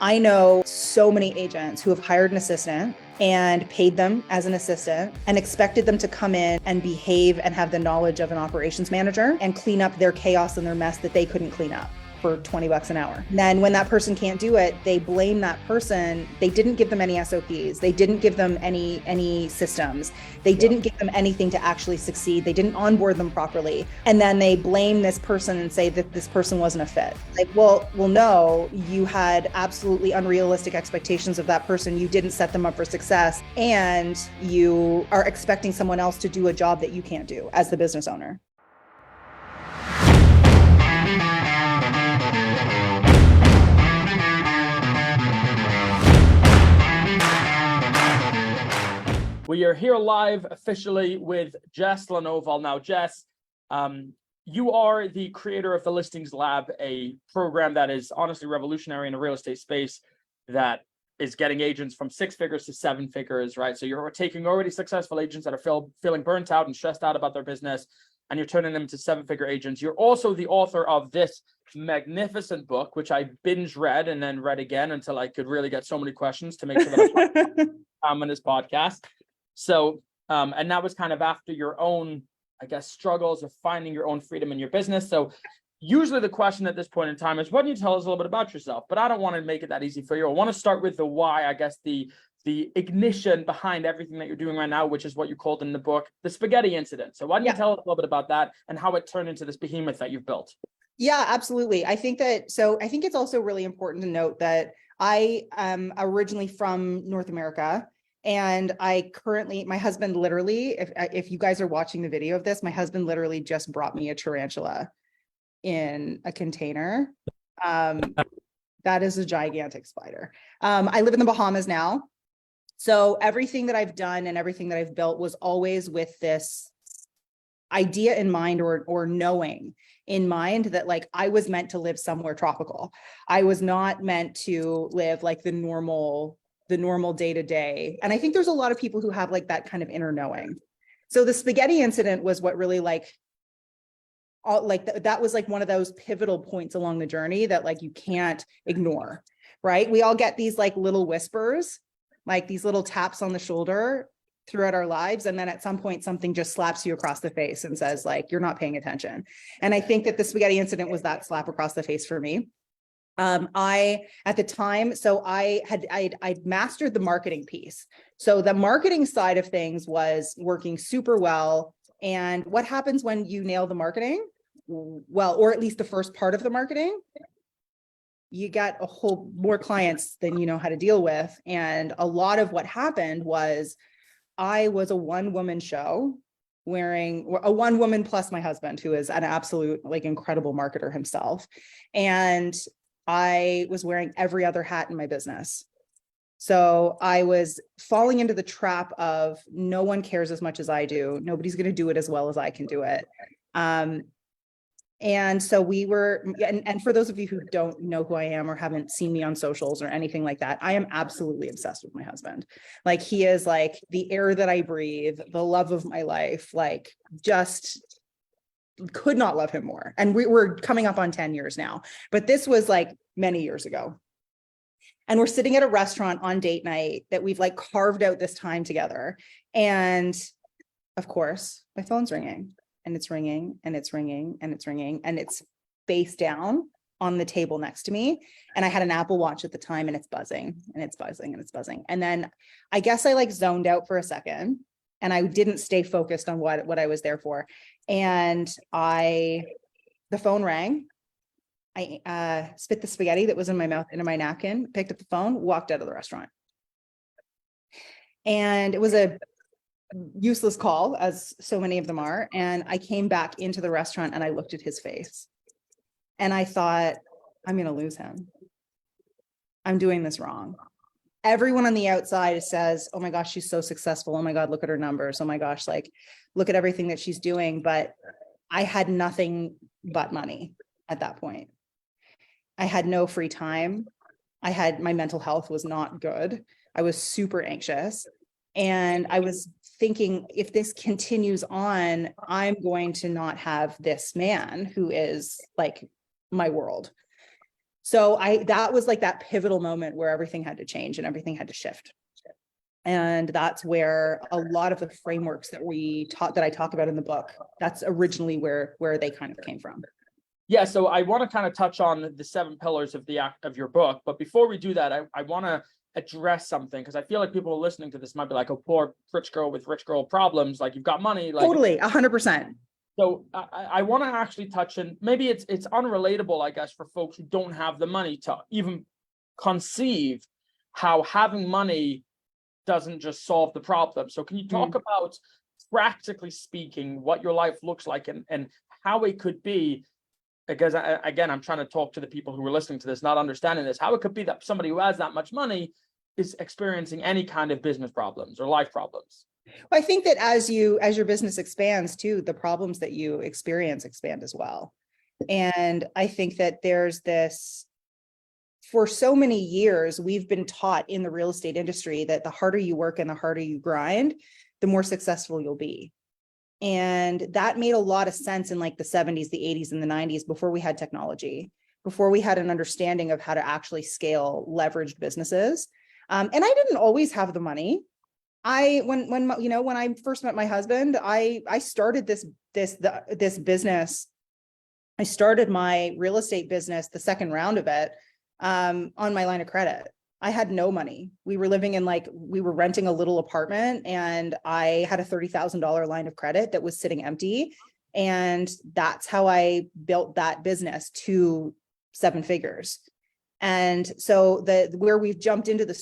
I know so many agents who have hired an assistant and paid them as an assistant and expected them to come in and behave and have the knowledge of an operations manager and clean up their chaos and their mess that they couldn't clean up for $20 an hour. And then when that person can't do it, they blame that person. They didn't give them any SOPs. They didn't give them any systems. They didn't give them anything to actually succeed. They didn't onboard them properly. And then they blame this person and say that this person wasn't a fit. Like, well, no, you had absolutely unrealistic expectations of that person. You didn't set them up for success. And you are expecting someone else to do a job that you can't do as the business owner. We are here live officially with Jess Lenouvel. Now, Jess, you are the creator of the Listings Lab, a program that is honestly revolutionary in the real estate space that is getting agents from 6 figures to 7 figures, right? So you're taking already successful agents that are feeling burnt out and stressed out about their business, and you're turning them into 7-figure agents. You're also the author of this magnificent book, which I binge read and then read again until I could really get so many questions to make sure that I'm on this podcast. So, and that was kind of after your own, I guess, struggles of finding your own freedom in your business. So usually the question at this point in time is, why don't you tell us a little bit about yourself? But I don't want to make it that easy for you. I want to start with the why, I guess, the ignition behind everything that you're doing right now, which is what you called in the book, the spaghetti incident. So why don't you tell us a little bit about that and how it turned into this behemoth that you've built? Yeah, absolutely. I think it's also really important to note that I am originally from North America. And my husband literally, if you guys are watching the video of this, my husband literally just brought me a tarantula in a container. That is a gigantic spider. I live in the Bahamas now. So everything that I've done and everything that I've built was always with this idea in mind or knowing in mind that like I was meant to live somewhere tropical. I was not meant to live like the normal day-to-day. And I think there's a lot of people who have like that kind of inner knowing. So the spaghetti incident was what really that was like one of those pivotal points along the journey that like you can't ignore, right? We all get these like little whispers, like these little taps on the shoulder throughout our lives. And then at some point, something just slaps you across the face and says like, you're not paying attention. And I think that the spaghetti incident was that slap across the face for me. At the time, so I'd mastered the marketing piece. So the marketing side of things was working super well. And what happens when you nail the marketing? Well, or at least the first part of the marketing, you got a whole more clients than you know how to deal with. And a lot of what happened was I was a one-woman show wearing a one-woman plus my husband, who is an absolute like incredible marketer himself. And I was wearing every other hat in my business. So I was falling into the trap of no one cares as much as I do. Nobody's going to do it as well as I can do it. And so we were, and for those of you who don't know who I am or haven't seen me on socials or anything like that, I am absolutely obsessed with my husband. Like he is like the air that I breathe, the love of my life, like just could not love him more. And we're coming up on 10 years now, but this was like many years ago. And we're sitting at a restaurant on date night that we've like carved out this time together. And of course, my phone's ringing and it's ringing and it's ringing and it's ringing and it's face down on the table next to me. And I had an Apple Watch at the time and it's buzzing and it's buzzing and it's buzzing. And then I guess I like zoned out for a second and I didn't stay focused on what I was there for. And the phone rang. I spit the spaghetti that was in my mouth into my napkin, picked up the phone, walked out of the restaurant. And it was a useless call, as so many of them are. And I came back into the restaurant and I looked at his face. And I thought, I'm going to lose him. I'm doing this wrong. Everyone on the outside says, oh my gosh, she's so successful. Oh my God, look at her numbers. Oh my gosh, like, look at everything that she's doing. But I had nothing but money at that point. I had no free time. My mental health was not good. I was super anxious. And I was thinking, if this continues on, I'm going to not have this man who is like my world. So that was like that pivotal moment where everything had to change and everything had to shift. And that's where a lot of the frameworks that I talk about in the book, that's originally where they kind of came from. Yeah, so I want to kind of touch on the 7 pillars of your book, but before we do that, I want to address something, because I feel like people listening to this might be like, oh, poor rich girl with rich girl problems, like you've got money, like Totally, 100%. So I want to actually touch, and maybe it's unrelatable, I guess, for folks who don't have the money to even conceive how having money doesn't just solve the problem. So can you talk about, practically speaking, what your life looks like and how it could be? Because again, I'm trying to talk to the people who are listening to this, not understanding this, how it could be that somebody who has that much money is experiencing any kind of business problems or life problems. Well, I think that as your business expands too, the problems that you expand as well. And I think that there's this, for so many years, we've been taught in the real estate industry that the harder you work and the harder you grind, the more successful you'll be. And that made a lot of sense in like the 70s, the 80s, and the 90s, before we had technology, before we had an understanding of how to actually scale leveraged businesses. And I didn't always have the money. When I first met my husband, I started this business. I started my real estate business, the second round of it, on my line of credit. I had no money. We were renting a little apartment, and I had a $30,000 line of credit that was sitting empty. And that's how I built that business to 7 figures. And so where we've jumped into the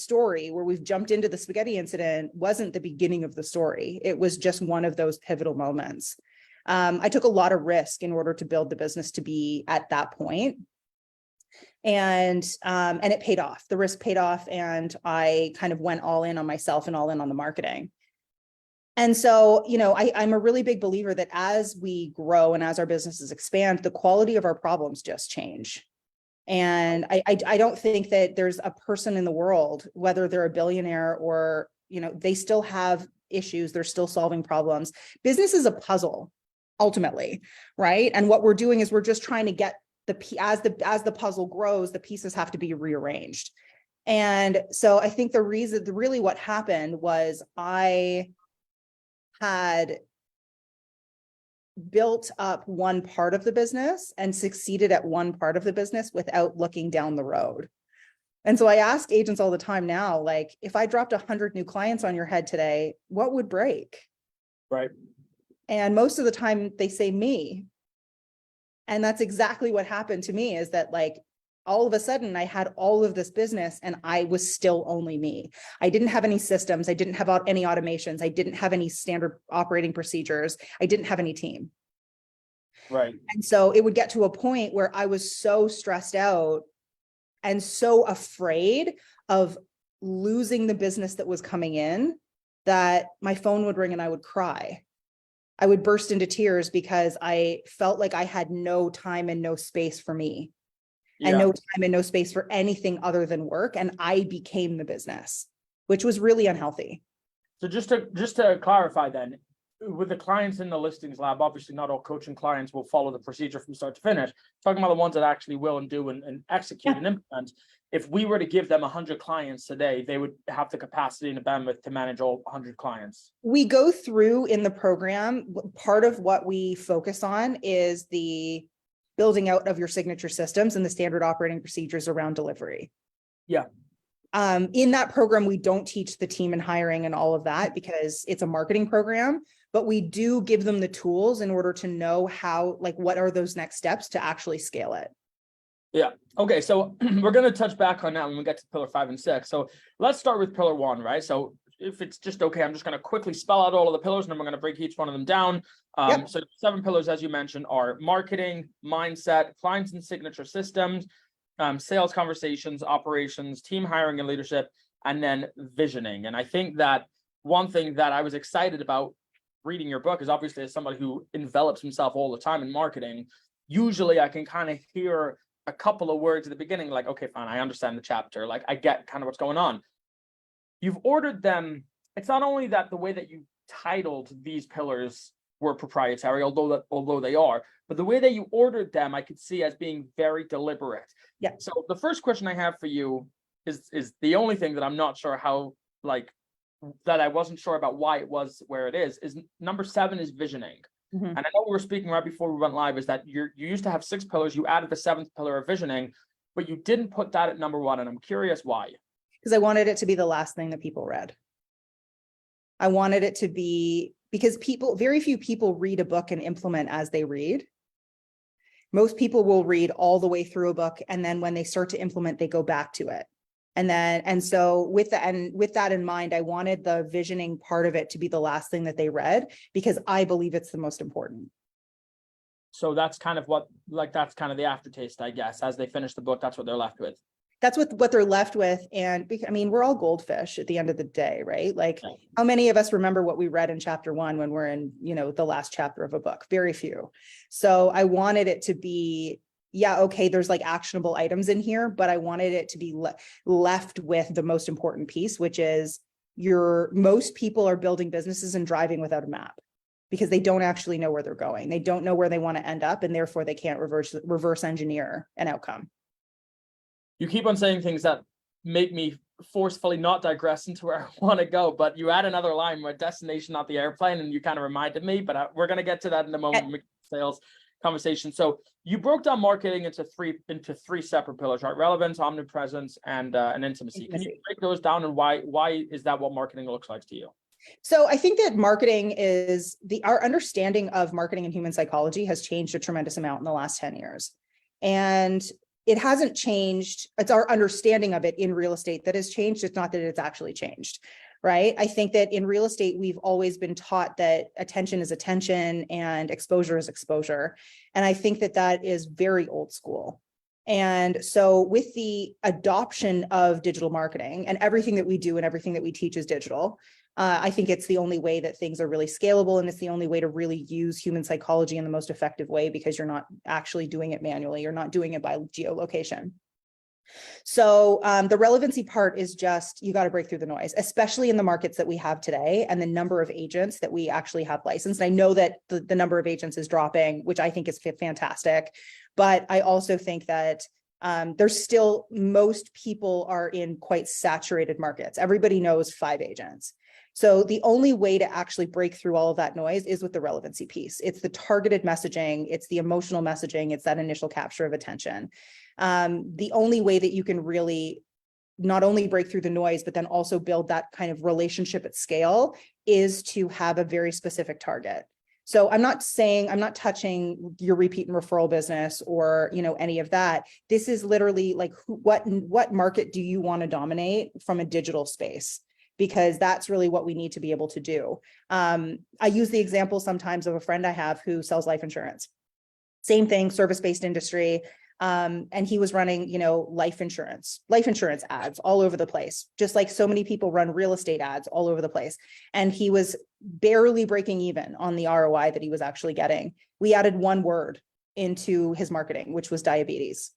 spaghetti incident wasn't the beginning of the story. It was just one of those pivotal moments. I took a lot of risk in order to build the business to be at that point. And it paid off. The risk paid off, and I kind of went all in on myself and all in on the marketing. And so, I'm a really big believer that as we grow and as our businesses expand, the quality of our problems just change. And I don't think that there's a person in the world, whether they're a billionaire or, they still have issues, they're still solving problems. Business is a puzzle, ultimately, right? And what we're doing is we're just trying to get as the puzzle grows, the pieces have to be rearranged. And so I think really what happened was I had built up one part of the business and succeeded at one part of the business without looking down the road. And so I ask agents all the time now, like, if I dropped 100 new clients on your head today, what would break? Right. And most of the time they say me. And that's exactly what happened to me, is that like, all of a sudden I had all of this business and I was still only me. I didn't have any systems. I didn't have any automations. I didn't have any standard operating procedures. I didn't have any team. Right. And so it would get to a point where I was so stressed out and so afraid of losing the business that was coming in that my phone would ring and I would cry. I would burst into tears because I felt like I had no time and no space for me. And no time and no space for anything other than work. And I became the business, which was really unhealthy. So just to clarify then, with the clients in the listings lab, obviously not all coaching clients will follow the procedure from start to finish. Talking about the ones that actually will and do and execute and implement. If we were to give them 100 clients today, they would have the capacity and the bandwidth to manage all 100 clients. We go through in the program, part of what we focus on is the building out of your signature systems and the standard operating procedures around delivery. Yeah. In that program, we don't teach the team and hiring and all of that because it's a marketing program, but we do give them the tools in order to know how, like, what are those next steps to actually scale it. Yeah. Okay. So we're going to touch back on that when we get to pillar 5 and 6. So let's start with pillar 1, right? So if it's just okay, I'm just going to quickly spell out all of the pillars and then we're going to break each one of them down. So 7 pillars, as you mentioned, are marketing, mindset, clients and signature systems, sales conversations, operations, team hiring and leadership, and then visioning. And I think that one thing that I was excited about reading your book is, obviously, as somebody who envelops himself all the time in marketing, usually I can kind of hear a couple of words at the beginning, like, okay, fine, I understand the chapter. Like, I get kind of what's going on. You've ordered them. It's not only that the way that you titled these pillars were proprietary, although they are. But the way that you ordered them, I could see as being very deliberate. Yeah. So the first question I have for you is the only thing that I'm not sure how, like, that I wasn't sure about why it was where it is number 7 is visioning. Mhm. And I know we were speaking right before we went live, is that you used to have 6 pillars, you added the 7th pillar of visioning, but you didn't put that at number 1. And I'm curious why. Because I wanted it to be the last thing that people read. I wanted it to be, because very few people read a book and implement as they read. Most people will read all the way through a book, and then when they start to implement, they go back to it. And so with that in mind, I wanted the visioning part of it to be the last thing that they read, because I believe it's the most important. So that's kind of that's kind of the aftertaste, I guess. As they finish the book, that's what they're left with. That's what they're left with. And I mean, we're all goldfish at the end of the day, right? Like, how many of us remember what we read in chapter 1 when we're in, the last chapter of a book? Very few. So I wanted it to be, okay, there's like actionable items in here, but I wanted it to be left with the most important piece, which is most people are building businesses and driving without a map, because they don't actually know where they're going. They don't know where they want to end up, and therefore they can't reverse engineer an outcome. You keep on saying things that make me forcefully not digress into where I want to go, but you add another line where destination, not the airplane, and you kind of reminded me, but we're going to get to that in a moment. Sales conversation. So you broke down marketing into three separate pillars, right? Relevance, omnipresence, and intimacy. Can you break those down, and why is that what marketing looks like to you? So I think that marketing is our understanding of marketing and human psychology has changed a tremendous amount in the last 10 years. And it hasn't changed. It's our understanding of it in real estate that has changed. It's not that it's actually changed, right? I think that in real estate, we've always been taught that attention is attention and exposure is exposure. And I think that that is very old school. And so with the adoption of digital marketing, and everything that we do and everything that we teach is digital, I think it's the only way that things are really scalable, and it's the only way to really use human psychology in the most effective way, because you're not actually doing it manually. You're not doing it by geolocation. So the relevancy part is just, you got to break through the noise, especially in the markets that we have today and the number of agents that we actually have licensed. I know that the number of agents is dropping, which I think is fantastic. But I also think that there's still, most people are in quite saturated markets. Everybody knows 5 agents. So the only way to actually break through all of that noise is with the relevancy piece. It's the targeted messaging, it's the emotional messaging, it's that initial capture of attention. The only way that you can really not only break through the noise, but then also build that kind of relationship at scale is to have a very specific target. So I'm not touching your repeat and referral business or, any of that. This is literally like, what market do you want to dominate from a digital space? Because that's really what we need to be able to do. I use the example sometimes of a friend I have who sells life insurance. Same thing, service-based industry. And he was running, life insurance ads all over the place, just like so many people run real estate ads all over the place. And he was barely breaking even on the ROI that he was actually getting. We added one word into his marketing, which was diabetes.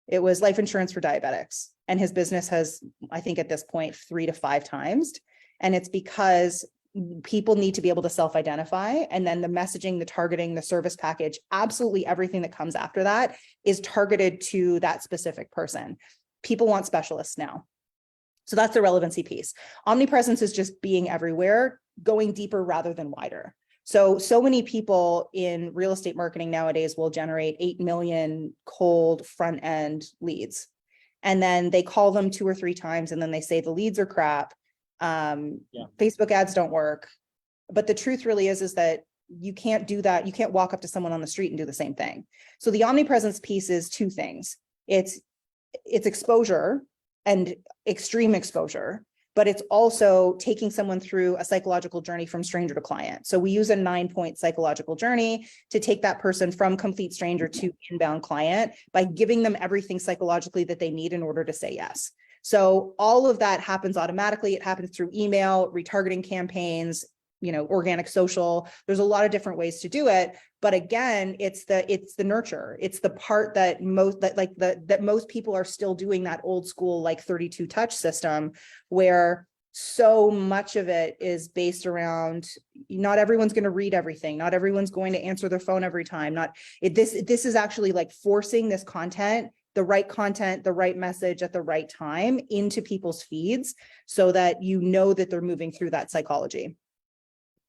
It was life insurance for diabetics. And his business has, I think at this point, 3 to 5 times. And it's because people need to be able to self-identify. And then the messaging, the targeting, the service package, absolutely everything that comes after that is targeted to that specific person. People want specialists now. So that's the relevancy piece. Omnipresence is just being everywhere, going deeper rather than wider. So many people in real estate marketing nowadays will generate 8 million cold front end leads. And then they call them 2 or 3 times, and then they say the leads are crap. Facebook ads don't work. But the truth really is that you can't do that. You can't walk up to someone on the street and do the same thing. So the omnipresence piece is 2 things. It's exposure and extreme exposure, but it's also taking someone through a psychological journey from stranger to client. So we use a 9-point psychological journey to take that person from complete stranger to inbound client by giving them everything psychologically that they need in order to say yes. So all of that happens automatically. It happens through email, retargeting campaigns, organic social. There's a lot of different ways to do it. But again, it's the nurture. It's the part that most people are still doing, that old school, like 32 touch system, where so much of it is based around, not everyone's going to read everything. Not everyone's going to answer their phone every time. This is actually like forcing this content, the right message at the right time into people's feeds so that you know that they're moving through that psychology.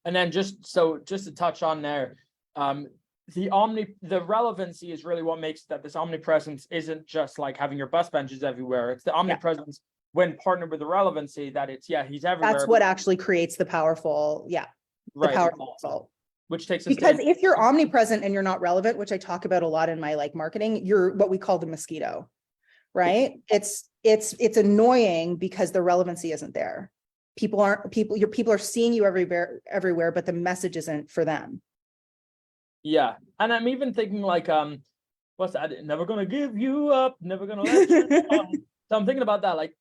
And then just to touch on there, the relevancy is really what makes that this omnipresence isn't just like having your bus benches everywhere. It's the omnipresence when partnered with the relevancy that it's, he's everywhere. That's what actually creates the powerful, the powerful result. Which takes us because if you're omnipresent and you're not relevant, which I talk about a lot in my like marketing, you're what we call the mosquito, right? It's annoying because the relevancy isn't there. People are seeing you everywhere, but the message isn't for them. Yeah. And I'm even thinking like, what's that? Never gonna give you up, never gonna let you down. So I'm thinking about that, like,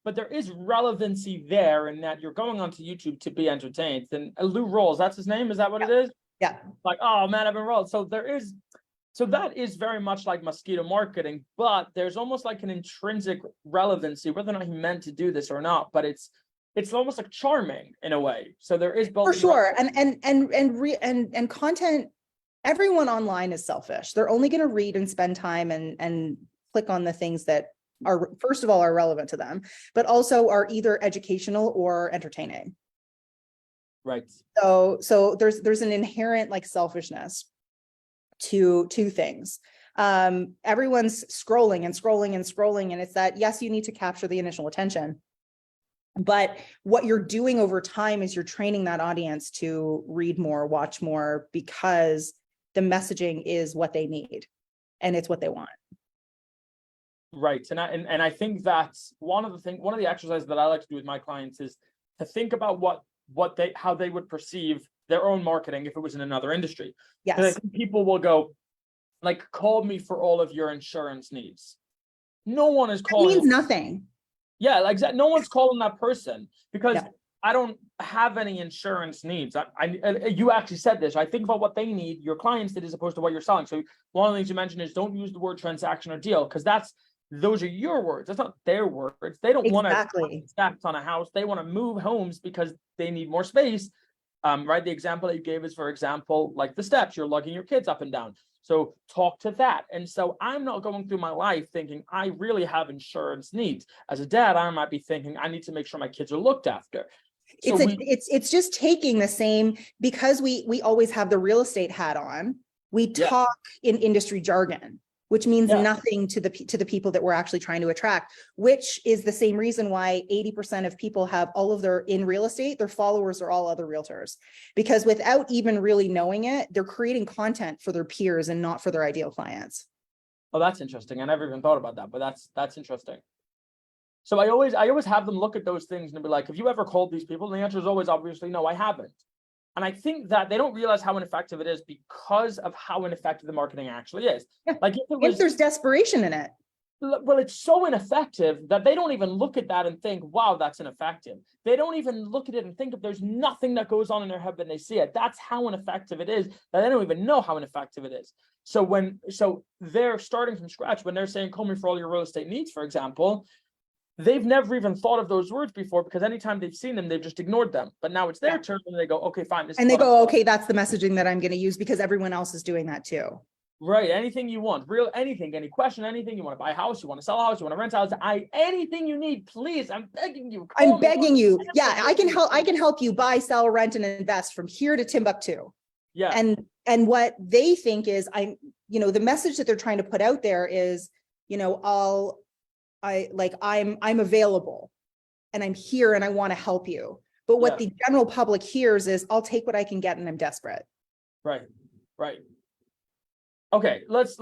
but there is relevancy there in that you're going onto YouTube to be entertained. And Lou Rawls, that's his name, is that what it is? Yeah. Like, oh man, I've been rolled. So that is very much like mosquito marketing, but there's almost like an intrinsic relevancy, whether or not he meant to do this or not, but it's almost like charming in a way. So there is for sure. And content, everyone online is selfish. They're only going to read and spend time and click on the things that are, first of all, are relevant to them, but also are either educational or entertaining. Right. So there's an inherent like selfishness to things. Everyone's scrolling and it's that, yes, you need to capture the initial attention, but what you're doing over time is you're training that audience to read more, watch more, because the messaging is what they need and it's what they want. Right. And I think that's one of the exercises that I like to do with my clients is to think about how they would perceive their own marketing if it was in another industry. Yes. I think people will go, like, call me for all of your insurance needs. No one is calling. It means nothing. Yeah, like no one's calling that person because I don't have any insurance needs. You actually said this. I think about what they need, your clients did, as opposed to what you're selling. So one of the things you mentioned is don't use the word transaction or deal, because those are your words. That's not their words. They don't want to stack on a house. They want to move homes because they need more space. Right. The example that you gave is, for example, like the steps, you're lugging your kids up and down. So talk to that. And so I'm not going through my life thinking I really have insurance needs. As a dad, I might be thinking I need to make sure my kids are looked after. So it's just taking the same, because we always have the real estate hat on. We talk in industry jargon, which means nothing to the people that we're actually trying to attract, which is the same reason why 80% of people have all of in real estate, their followers are all other realtors, because without even really knowing it, they're creating content for their peers and not for their ideal clients. Oh, that's interesting. I never even thought about that, but that's interesting. So I always have them look at those things and be like, have you ever called these people? And the answer is always, obviously, no, I haven't. And I think that they don't realize how ineffective it is because of how ineffective the marketing actually is. Like if there's desperation in it. Well, it's so ineffective that they don't even look at that and think, wow, that's ineffective. They don't even look at it and think if there's nothing that goes on in their head when they see it. That's how ineffective it is, that they don't even know how ineffective it is. So they're starting from scratch when they're saying, call me for all your real estate needs, for example. They've never even thought of those words before, because anytime they've seen them, they've just ignored them. But now it's their turn and they go, okay, fine. And they go, okay, that's the messaging that I'm going to use because everyone else is doing that too. Right. Anything you want, anything, any question, anything you want to buy a house, you want to sell a house, you want to rent a house, anything you need, please. I'm begging you. I'm begging you. Yeah, I can help you buy, sell, rent, and invest from here to Timbuktu. Yeah. And what they think is, the message that they're trying to put out there is, I'm available and I'm here and I want to help you. But what the general public hears is, I'll take what I can get and I'm desperate. Right. Okay, let's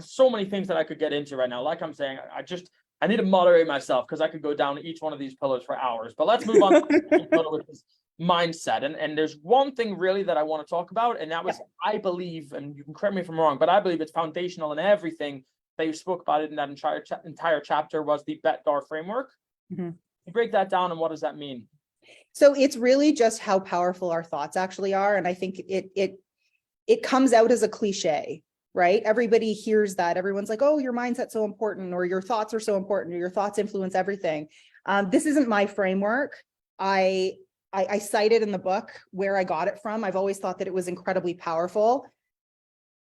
so many things that I could get into right now. Like I'm saying, I need to moderate myself because I could go down each one of these pillars for hours. But let's move on to the pillar, which is mindset. And there's one thing really that I want to talk about, and that was, I believe, and you can correct me if I'm wrong, but I believe it's foundational in everything that you spoke about it in that entire chapter, was the BET-DAR framework. Mm-hmm. Break that down, and what does that mean? So it's really just how powerful our thoughts actually are. And I think it comes out as a cliche, right? Everybody hears that. Everyone's like, oh, your mindset's so important, or your thoughts are so important, or your thoughts influence everything. This isn't my framework. I cite it in the book where I got it from. I've always thought that it was incredibly powerful.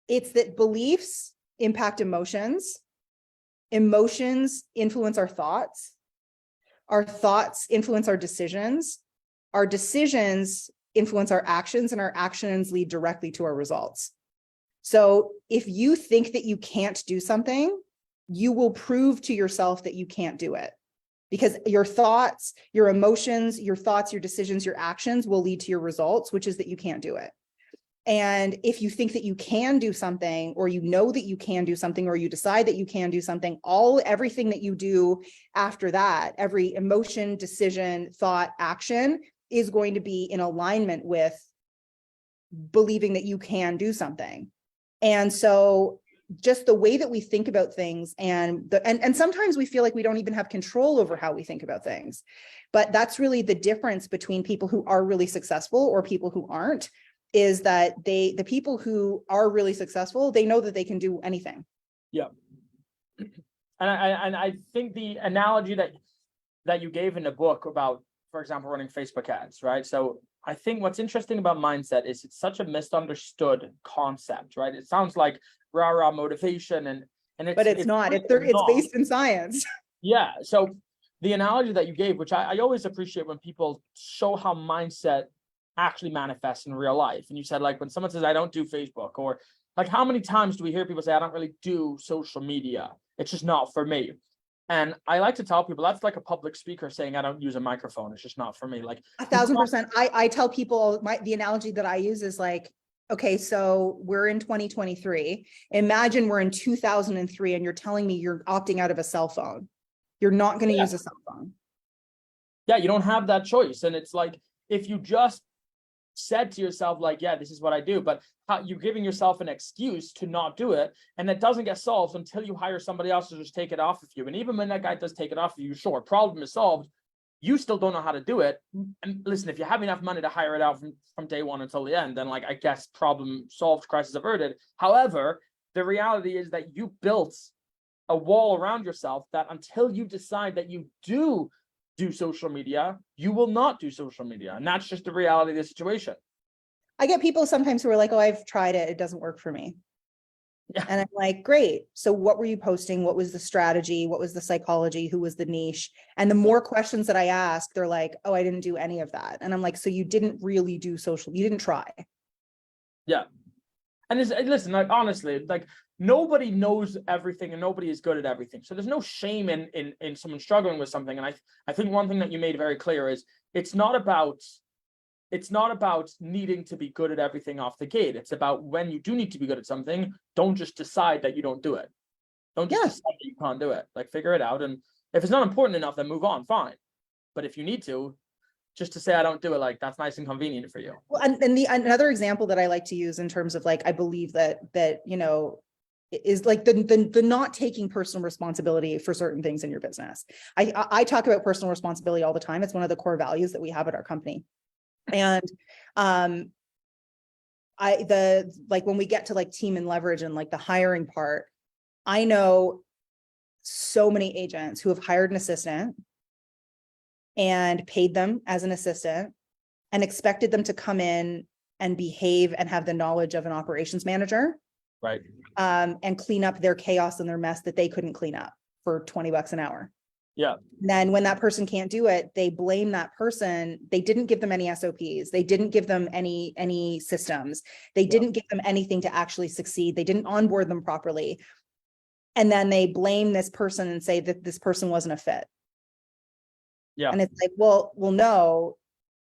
It's that beliefs impact emotions. Emotions influence our thoughts influence our decisions influence our actions, and our actions lead directly to our results. So if you think that you can't do something, you will prove to yourself that you can't do it, because your thoughts, your emotions, your decisions, your actions will lead to your results, which is that you can't do it. And if you think that you can do something, or you know that you can do something, or you decide that you can do something, everything that you do after that, every emotion, decision, thought, action is going to be in alignment with believing that you can do something. And so just the way that we think about things, and sometimes we feel like we don't even have control over how we think about things, but that's really the difference between people who are really successful or people who aren't, is that the people who are really successful, they know that they can do anything. Yeah. And I think the analogy that you gave in the book about, for example, running Facebook ads, right? So I think what's interesting about mindset is it's such a misunderstood concept, right? It sounds like rah-rah motivation, and but it's not. It's based in science. Yeah. So the analogy that you gave, which I always appreciate when people show how mindset actually manifests in real life. And you said, like, when someone says, I don't do Facebook, or like, how many times do we hear people say, I don't really do social media, it's just not for me? And I like to tell people that's like a public speaker saying, I don't use a microphone, it's just not for me. Like 1,000%. I tell people, the analogy that I use is like, okay, so we're in 2023. Imagine we're in 2003 and you're telling me you're opting out of a cell phone. You're not going to use a cell phone. Yeah, you don't have that choice. And it's like, if you just said to yourself, like, yeah, this is what I do, but you're giving yourself an excuse to not do it, and that doesn't get solved until you hire somebody else to just take it off of you. And even when that guy does take it off of you, sure, problem is solved, you still don't know how to do it. And listen, if you have enough money to hire it out from day one until the end, then, like, I guess problem solved, crisis averted. However, the reality is that you built a wall around yourself that until you decide that you do social media, you will not do social media. And that's just the reality of the situation. I get people sometimes who are like, oh, I've tried it, it doesn't work for me. Yeah. And I'm like, great. So what were you posting? What was the strategy? What was the psychology? Who was the niche? And the more questions that I ask, they're like, oh, I didn't do any of that. And I'm like, so you didn't really do social, you didn't try. Yeah. And listen, like, honestly, like, nobody knows everything and nobody is good at everything. So there's no shame in someone struggling with something. And I think one thing that you made very clear is it's not about needing to be good at everything off the gate. It's about when you do need to be good at something, don't just decide that you don't do it. Don't just decide that you can't do it. Like, figure it out. And if it's not important enough, then move on, fine. But if you need to, just to say I don't do it, like, that's nice and convenient for you. Well, and another example that I like to use in terms of, like, I believe that you know, is like the not taking personal responsibility for certain things in your business. I talk about personal responsibility all the time. It's one of the core values that we have at our company. And when we get to, like, team and leverage and, like, the hiring part, I know so many agents who have hired an assistant and paid them as an assistant and expected them to come in and behave and have the knowledge of an operations manager, right? And clean up their chaos and their mess that they couldn't clean up for $20 an hour. Yeah. And then when that person can't do it, they blame that person. They didn't give them any SOPs. They didn't give them any systems. They didn't give them anything to actually succeed. They didn't onboard them properly. And then they blame this person and say that this person wasn't a fit. Yeah. And it's like, well, no,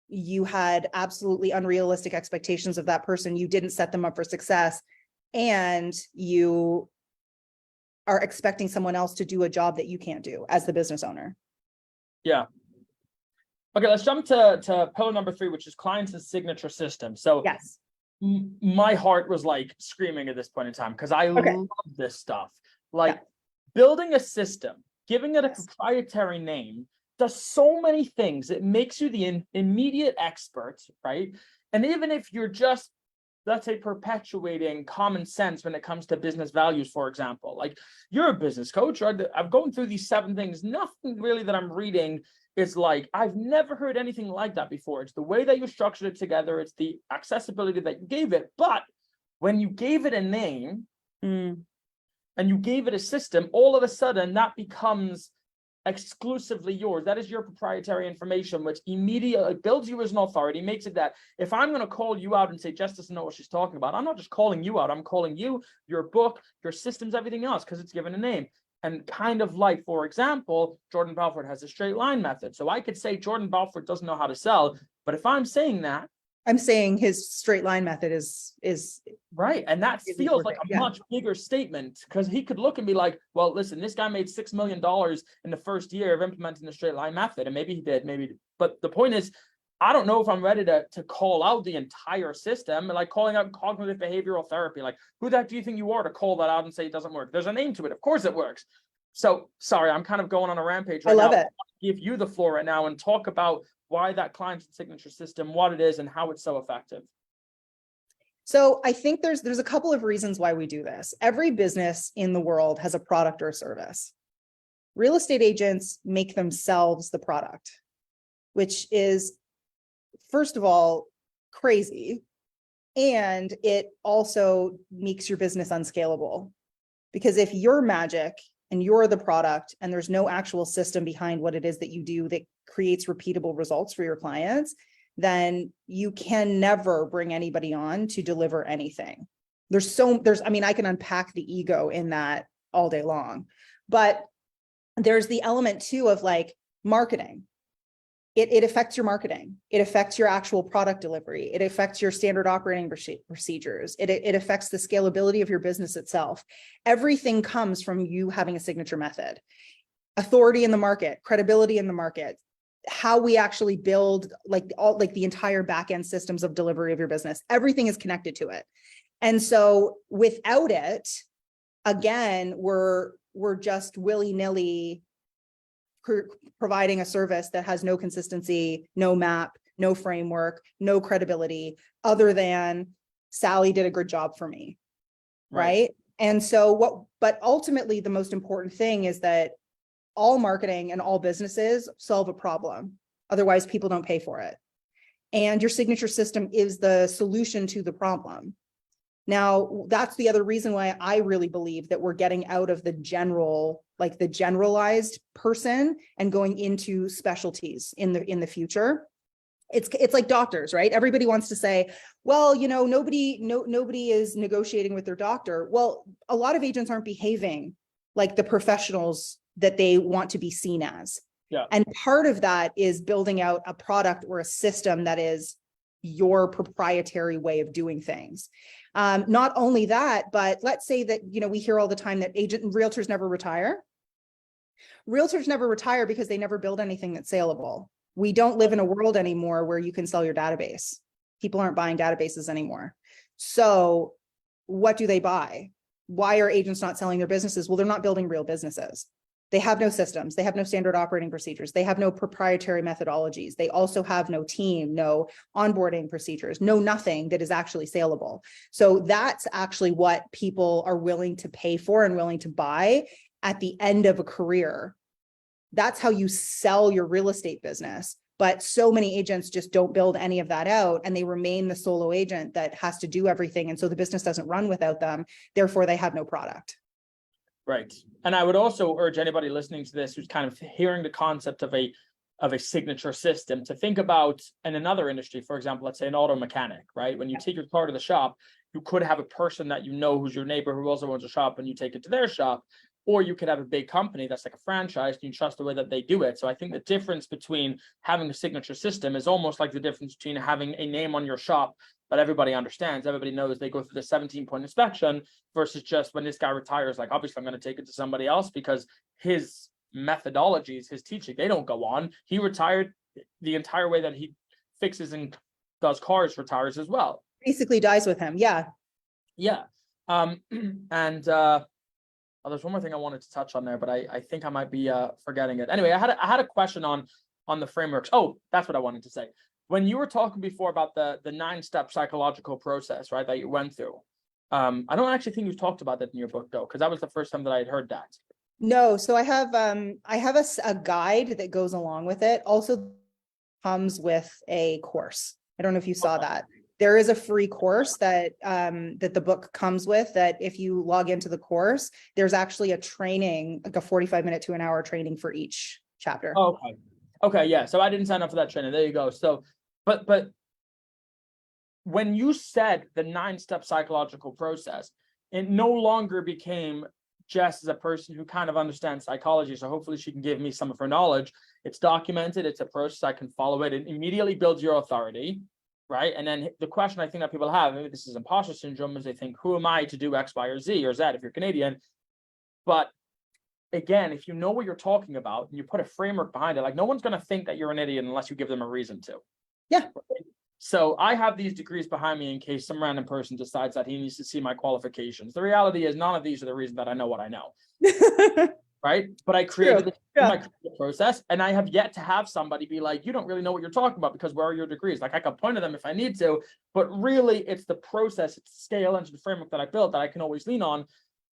you had absolutely unrealistic expectations of that person. You didn't set them up for success, and you are expecting someone else to do a job that you can't do as the business owner. Yeah. Okay, let's jump to pillar number 3, which is clients and signature system. So yes, my heart was, like, screaming at this point in time, because I love this stuff. Like, building a system, giving it a proprietary name, does so many things. It makes you the immediate expert, right? And even if you're just let's say, perpetuating common sense when it comes to business values, for example. Like, you're a business coach, right? I'm going through these 7 things. Nothing really that I'm reading is like, I've never heard anything like that before. It's the way that you structured it together. It's the accessibility that you gave it. But when you gave it a name and you gave it a system, all of a sudden that becomes exclusively yours. That is your proprietary information, which immediately builds you as an authority, makes it that if I'm going to call you out and say, Jess doesn't know what she's talking about, I'm not just calling you out, I'm calling you, your book, your systems, everything else, because it's given a name. And kind of like, for example, Jordan Belfort has a straight line method. So I could say Jordan Belfort doesn't know how to sell, but if I'm saying that, I'm saying his straight line method is right. And that feels like a much bigger statement, because he could look and be like, well, listen, this guy made $6 million in the first year of implementing the straight line method. And maybe he did, maybe. But the point is, I don't know if I'm ready to call out the entire system, like calling out cognitive behavioral therapy. Like, who the heck do you think you are to call that out and say it doesn't work? There's a name to it. Of course it works. So sorry, I'm kind of going on a rampage right now. I love it. I'll give you the floor right now and talk about why that client signature system, what it is, and how it's so effective. So I think there's a couple of reasons why we do this. Every business in the world has a product or a service. Real estate agents make themselves the product, which is, first of all, crazy. And it also makes your business unscalable. Because if you're magic and you're the product and there's no actual system behind what it is that you do that creates repeatable results for your clients, then you can never bring anybody on to deliver anything. I mean, I can unpack the ego in that all day long, but there's the element too of like marketing. It affects your marketing. It affects your actual product delivery. It affects your standard operating procedures. It affects the scalability of your business itself. Everything comes from you having a signature method. Authority in the market, credibility in the market, how we actually build the entire back-end systems of delivery of your business. Everything is connected to it. And so without it, again, we're just willy-nilly providing a service that has no consistency, no map, no framework, no credibility, other than Sally did a good job for me. Right. And so but ultimately the most important thing is that all marketing and all businesses solve a problem. Otherwise people don't pay for it. And your signature system is the solution to the problem. Now, that's the other reason why I really believe that we're getting out of the generalized person and going into specialties in the future. It's like doctors, right? Everybody wants to say, well, nobody is negotiating with their doctor. Well, a lot of agents aren't behaving like the professionals that they want to be seen as. Yeah. And part of that is building out a product or a system that is your proprietary way of doing things. Not only that, but let's say that, we hear all the time that realtors never retire. Realtors never retire because they never build anything that's saleable. We don't live in a world anymore where you can sell your database. People aren't buying databases anymore. So what do they buy? Why are agents not selling their businesses? Well, they're not building real businesses. They have no systems. They have no standard operating procedures. They have no proprietary methodologies. They also have no team, no onboarding procedures, no nothing that is actually saleable. So that's actually what people are willing to pay for and willing to buy at the end of a career. That's how you sell your real estate business. But so many agents just don't build any of that out, and they remain the solo agent that has to do everything. And so the business doesn't run without them. Therefore, they have no product. Right. And I would also urge anybody listening to this who's kind of hearing the concept of a signature system to think about in another industry, for example, let's say an auto mechanic, right? When you take your car to the shop, you could have a person that who's your neighbor who also owns a shop, and you take it to their shop. Or you could have a big company that's like a franchise and you trust the way that they do it. So I think the difference between having a signature system is almost like the difference between having a name on your shop that everybody understands. Everybody knows they go through the 17-point inspection versus just when this guy retires, like, obviously I'm going to take it to somebody else because his methodologies, his teaching, they don't go on. He retired, the entire way that he fixes and does cars retires as well. Basically dies with him. Yeah. Yeah. There's one more thing I wanted to touch on there, but I think I might be forgetting it. Anyway, I had a question on the frameworks. Oh, that's what I wanted to say. when you were talking before about the 9-step psychological process, right, that you went through, I don't actually think you talked about that in your book though, because that was the first time that I had heard that. No, so I have a guide that goes along with it. Also comes with a course. I don't know if you saw that. There is a free course that that the book comes with, that if you log into the course, there's actually a training, like a 45-minute to an hour training for each chapter. Oh, okay. Okay, yeah. So I didn't sign up for that training. There you go. So, but when you said the 9-step psychological process, it no longer became Jess as a person who kind of understands psychology. So hopefully she can give me some of her knowledge. It's documented. It's a process. I can follow it. It immediately builds your authority, right? And then the question I think that people have, maybe this is imposter syndrome, is they think, who am I to do X, Y, or Z, or Z if you're Canadian? But again, if you know what you're talking about and you put a framework behind it, like no one's going to think that you're an idiot unless you give them a reason to. Yeah. Right? So I have these degrees behind me in case some random person decides that he needs to see my qualifications. The reality is none of these are the reason that I know what I know. Right? But I created this in my process, and I have yet to have somebody be like, you don't really know what you're talking about because where are your degrees? Like I can point to them if I need to, but really it's the process, it's the scale and the framework that I built that I can always lean on.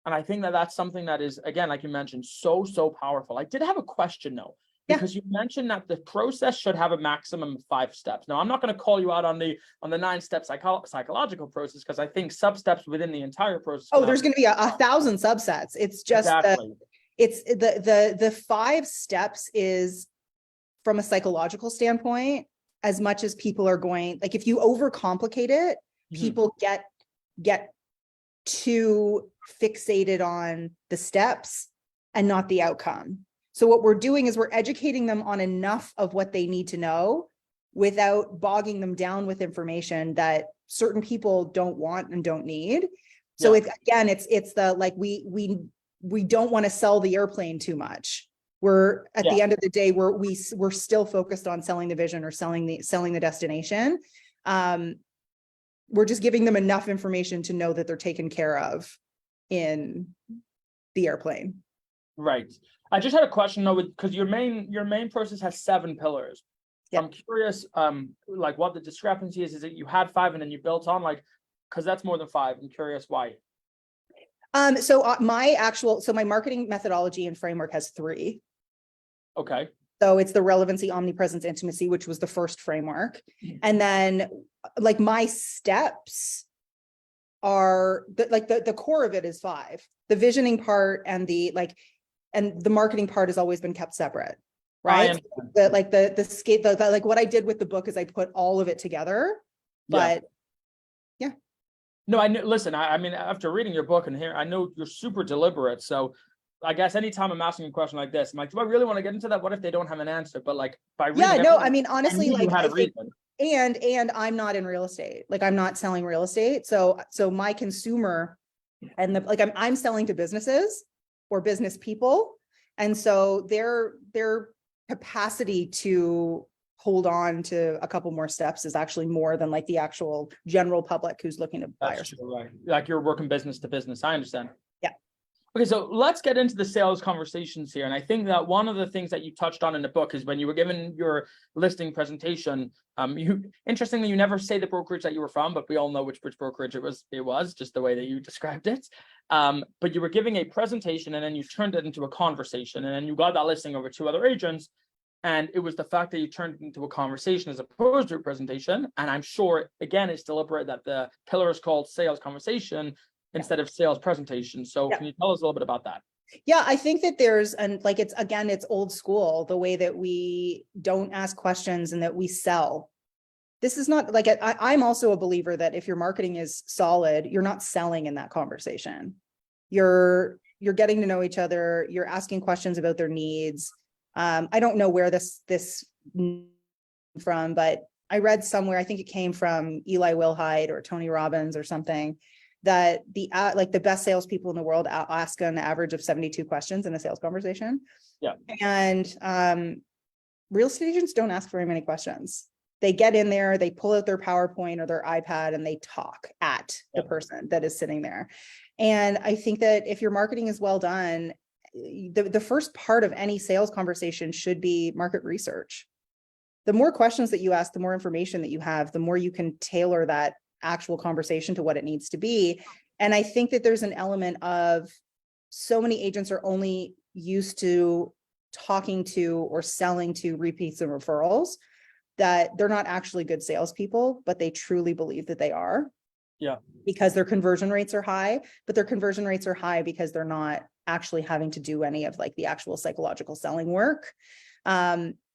And I think that that's something that is, again, like you mentioned, so powerful. I did have a question though, because you mentioned that the process should have a maximum of 5 steps. Now, I'm not going to call you out on the 9-step psychological process, because I think sub-steps within the entire process. Oh, there's going to be 1,000 subsets. It's just exactly. It's the 5 steps is from a psychological standpoint, as much as people are going, like if you overcomplicate it, people get too fixated on the steps and not the outcome. So what we're doing is we're educating them on enough of what they need to know without bogging them down with information that certain people don't want and don't need. So it's, again, it's the, like, we don't want to sell the airplane too much. We're at the end of the day, we're still focused on selling the vision or selling the destination. We're just giving them enough information to know that they're taken care of in the airplane. Right. I just had a question though, because your main process has 7 pillars. I'm curious, like what the discrepancy is. Is it you had 5 and then you built on, like, because that's more than 5. I'm curious why. So my marketing methodology and framework has 3. Okay. So it's the relevancy, omnipresence, intimacy, which was the first framework. And then like my steps are the core of it is 5. The visioning part and the marketing part has always been kept separate. Right. The skate, like what I did with the book is I put all of it together, but no, listen, I mean, after reading your book and here, I know you're super deliberate. So I guess anytime I'm asking a question like this, I'm like, do I really want to get into that? What if they don't have an answer? But like by reading I mean, honestly, like I think, and I'm not in real estate. Like I'm not selling real estate. So my consumer and I'm selling to businesses or business people. And so their capacity to hold on to a couple more steps is actually more than like the actual general public who's looking to buy. That's true, right? Like you're working business to business. I understand. Yeah. Okay, so let's get into the sales conversations here. And I think that one of the things that you touched on in the book is when you were given your listing presentation, interestingly, you never say the brokerage that you were from, but we all know which brokerage it was just the way that you described it. But you were giving a presentation and then you turned it into a conversation, and then you got that listing over 2 other agents. And it was the fact that you turned it into a conversation as opposed to a presentation. And I'm sure, again, it's deliberate that the pillar is called sales conversation instead of sales presentation. So can you tell us a little bit about that? Yeah, I think that it's old school, the way that we don't ask questions and that we sell. This is not like, I'm also a believer that if your marketing is solid, you're not selling in that conversation. You're getting to know each other. You're asking questions about their needs. I don't know where this from, but I read somewhere, I think it came from Eli Wilhite or Tony Robbins or something, that the best salespeople in the world ask an average of 72 questions in a sales conversation. Yeah. And real estate agents don't ask very many questions. They get in there, they pull out their PowerPoint or their iPad and they talk at the person that is sitting there. And I think that if your marketing is well done, the first part of any sales conversation should be market research. the more questions that you ask, the more information that you have, the more you can tailor that actual conversation to what it needs to be. And I think that there's an element of so many agents are only used to talking to or selling to repeats and referrals that they're not actually good salespeople, but they truly believe that they are. Yeah. Because their conversion rates are high, but their conversion rates are high because they're not actually having to do any of like the actual psychological selling work.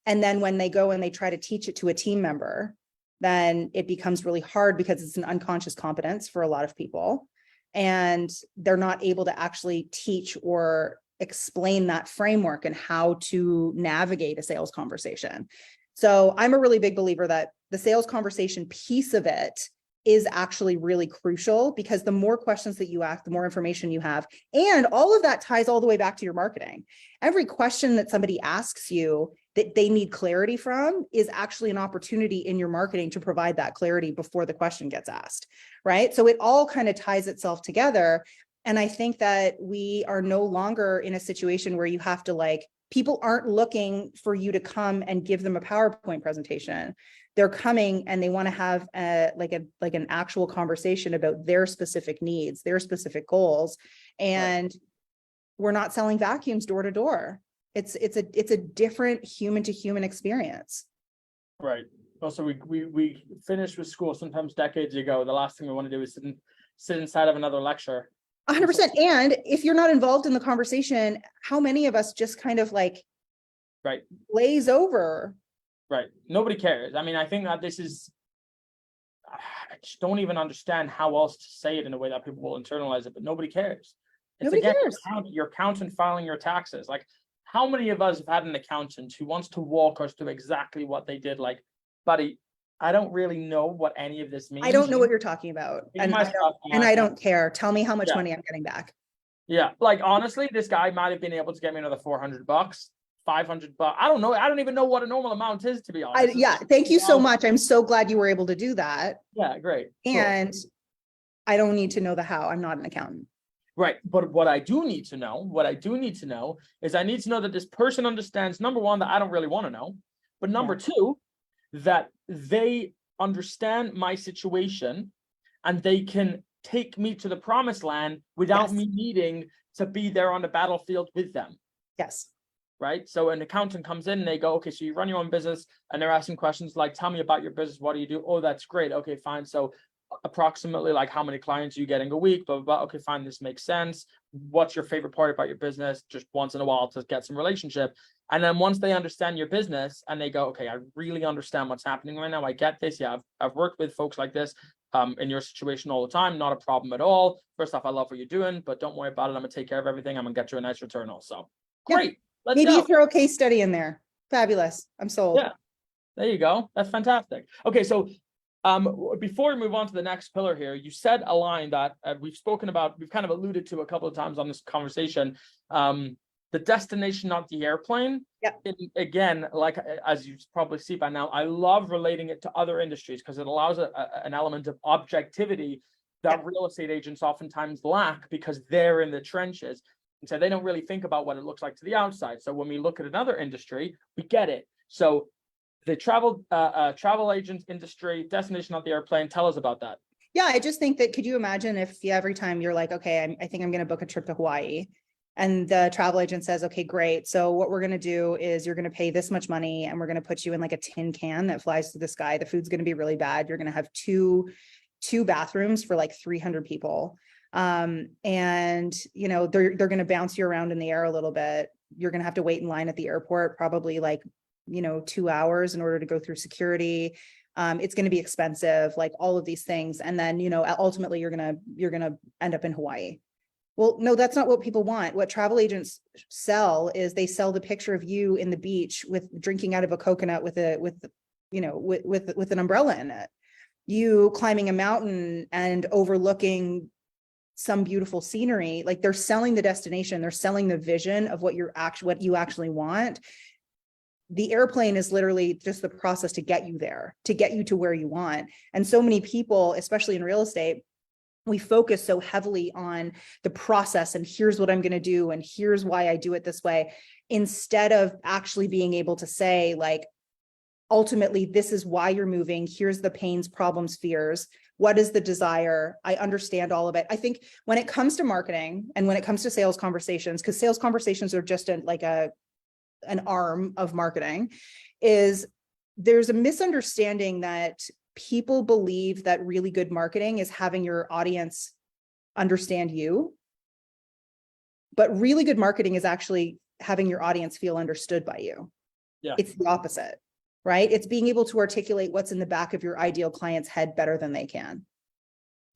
And then when they go and they try to teach it to a team member, then it becomes really hard because it's an unconscious competence for a lot of people. And they're not able to actually teach or explain that framework and how to navigate a sales conversation. So I'm a really big believer that the sales conversation piece of it is actually really crucial, because the more questions that you ask, the more information you have. And all of that ties all the way back to your marketing. Every question that somebody asks you that they need clarity from is actually an opportunity in your marketing to provide that clarity before the question gets asked, right? So it all kind of ties itself together. And I think that we are no longer in a situation where you have to like, people aren't looking for you to come and give them a PowerPoint presentation. They're coming and they want to have an actual conversation about their specific needs, their specific goals. And we're not selling vacuums door to door. It's a different human to human experience. Right. Also, we finished with school sometimes decades ago. The last thing we want to do is sit inside of another lecture. 100%. And if you're not involved in the conversation, how many of us just kind of like glaze over? Right. Nobody cares. I mean, I think that this is, I just don't even understand how else to say it in a way that people will internalize it, but nobody cares. It's Nobody cares. Your accountant filing your taxes. Like, how many of us have had an accountant who wants to walk us through exactly what they did? Like, buddy, I don't really know what any of this means. I don't know what you're talking about. And I don't care. Tell me how much money I'm getting back. Yeah. Like, honestly, this guy might have been able to get me another $400, $500. I don't know. I don't even know what a normal amount is, to be honest. Thank you so much. I'm so glad you were able to do that. Yeah, great. And cool. I don't need to know the how. I'm not an accountant. Right. But what I do need to know is I need to know that this person understands, number one, that I don't really want to know, but number two, that they understand my situation and they can take me to the promised land without me needing to be there on the battlefield with them. Yes. Right. So an accountant comes in and they go, okay, so you run your own business, and they're asking questions like, tell me about your business. What do you do? Oh, that's great. Okay, fine. So approximately like how many clients are you getting a week? Blah, blah, blah. Okay, fine. This makes sense. What's your favorite part about your business? Just once in a while to get some relationship. And then once they understand your business and they go, okay, I really understand what's happening right now. I get this. Yeah, I've worked with folks like this in your situation all the time. Not a problem at all. First off, I love what you're doing, but don't worry about it. I'm gonna take care of everything. I'm gonna get you a nice return also. Great. Let's Maybe go. you throw a case study in there. Fabulous. I'm sold. Yeah, there you go. That's fantastic. Okay, so before we move on to the next pillar here, you said a line that we've spoken about, we've kind of alluded to a couple of times on this conversation. The destination, not the airplane. Yeah. Again, like as you probably see by now, I love relating it to other industries because it allows an element of objectivity that real estate agents oftentimes lack because they're in the trenches. And so they don't really think about what it looks like to the outside. So when we look at another industry, we get it. So the travel agent industry, destination, not the airplane. Tell us about that. Yeah, I just think that, could you imagine if every time you're like, okay, I think I'm going to book a trip to Hawaii, and the travel agent says, okay, great. So what we're going to do is you're going to pay this much money and we're going to put you in like a tin can that flies through the sky. The food's going to be really bad. You're going to have two bathrooms for like 300 people. And you know, they're going to bounce you around in the air a little bit. You're going to have to wait in line at the airport, probably like, 2 hours in order to go through security. It's going to be expensive, like all of these things. And then, ultimately you're going to end up in Hawaii. Well, no, that's not what people want. What travel agents sell is they sell the picture of you in the beach with drinking out of a coconut with an umbrella in it. You climbing a mountain and overlooking some beautiful scenery. Like, they're selling the destination, they're selling the vision of what you actually want. The airplane is literally just the process to get you there, to get you to where you want. And so many people, especially in real estate, we focus so heavily on the process and here's what I'm going to do and here's why I do it this way, instead of actually being able to say, like, ultimately, this is why you're moving. Here's the pains, problems, fears. What is the desire? I understand all of it. I think when it comes to marketing and when it comes to sales conversations, because sales conversations are just an arm of marketing, is there's a misunderstanding that people believe that really good marketing is having your audience understand you. But really good marketing is actually having your audience feel understood by you. Yeah. It's the opposite, right? It's being able to articulate what's in the back of your ideal client's head better than they can.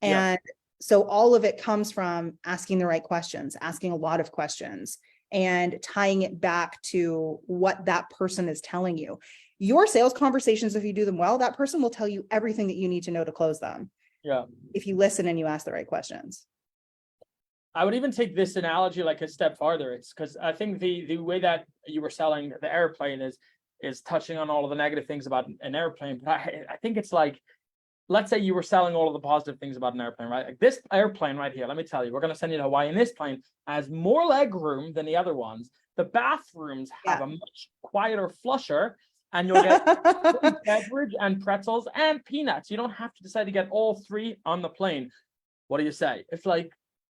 And so all of it comes from asking the right questions, asking a lot of questions, and tying it back to what that person is telling you. Your sales conversations, if you do them well, that person will tell you everything that you need to know to close them. Yeah. If you listen and you ask the right questions. I would even take this analogy like a step farther. It's because I think the way that you were selling the airplane is touching on all of the negative things about an airplane. But I think it's like, let's say you were selling all of the positive things about an airplane, right? Like this airplane right here, let me tell you, we're going to send you to Hawaii, and this plane has more leg room than the other ones. The bathrooms have a much quieter flusher, and you'll get beverage and pretzels and peanuts. You don't have to decide to get all three on the plane. What do you say? It's like,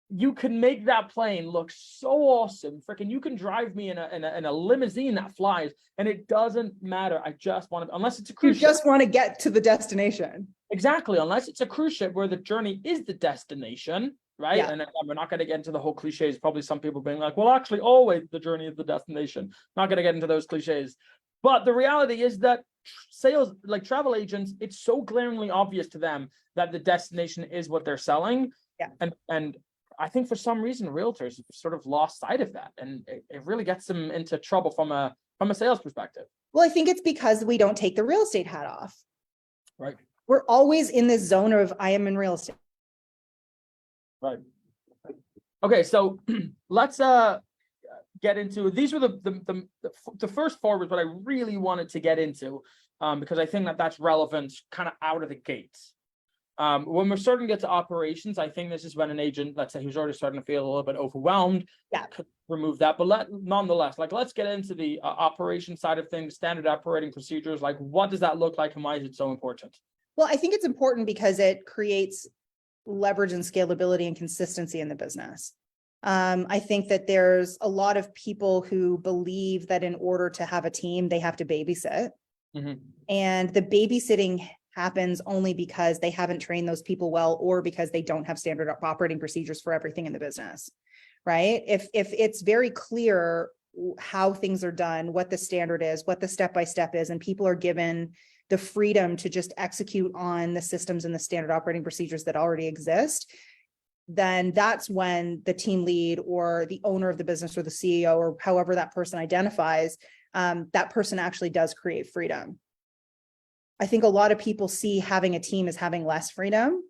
you can make that plane look so awesome. Freaking, you can drive me in a limousine that flies, and it doesn't matter. I just want to, unless it's a cruise ship. You just want to get to the destination. Exactly, unless it's a cruise ship where the journey is the destination, right? Yeah. And we're not going to get into the whole cliches. Probably some people being like, well, actually, always the journey is the destination. Not going to get into those cliches. But the reality is that sales, like travel agents, it's so glaringly obvious to them that the destination is what they're selling. Yeah. And I think for some reason, realtors have sort of lost sight of that, and it really gets them into trouble from a sales perspective. Well, I think it's because we don't take the real estate hat off. Right. We're always in this zone of I am in real estate. Right. Okay, so let's get into, these were the first four was what I really wanted to get into, because I think that that's relevant kind of out of the gates. When we're starting to get to operations, I think this is when an agent, let's say who's already starting to feel a little bit overwhelmed, could remove that. But nonetheless, like, let's get into the operation side of things, standard operating procedures. Like, what does that look like, and why is it so important? Well, I think it's important because it creates leverage and scalability and consistency in the business. I think that there's a lot of people who believe that in order to have a team, they have to babysit. Mm-hmm. And the babysitting happens only because they haven't trained those people well, or because they don't have standard operating procedures for everything in the business, right? If it's very clear how things are done, what the standard is, what the step-by-step is, and people are given the freedom to just execute on the systems and the standard operating procedures that already exist, then that's when the team lead or the owner of the business or the CEO or however that person identifies, that person actually does create freedom. I think a lot of people see having a team as having less freedom,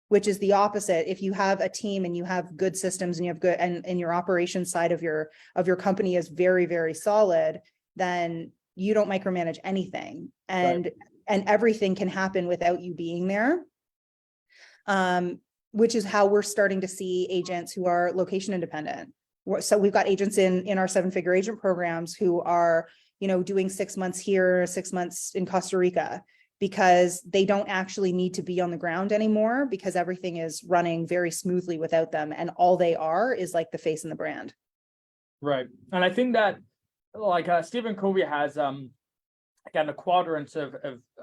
which is the opposite. If you have a team and you have good systems and you have good, and your operations side of your company is very, very solid, then you don't micromanage anything, and everything can happen without you being there. Which is how we're starting to see agents who are location independent. So we've got agents in our 7-figure agent programs who are, doing 6 months here, 6 months in Costa Rica, because they don't actually need to be on the ground anymore, because everything is running very smoothly without them. And all they are is like the face and the brand. Right. And I think that, like, Stephen Covey has, again, a quadrant of,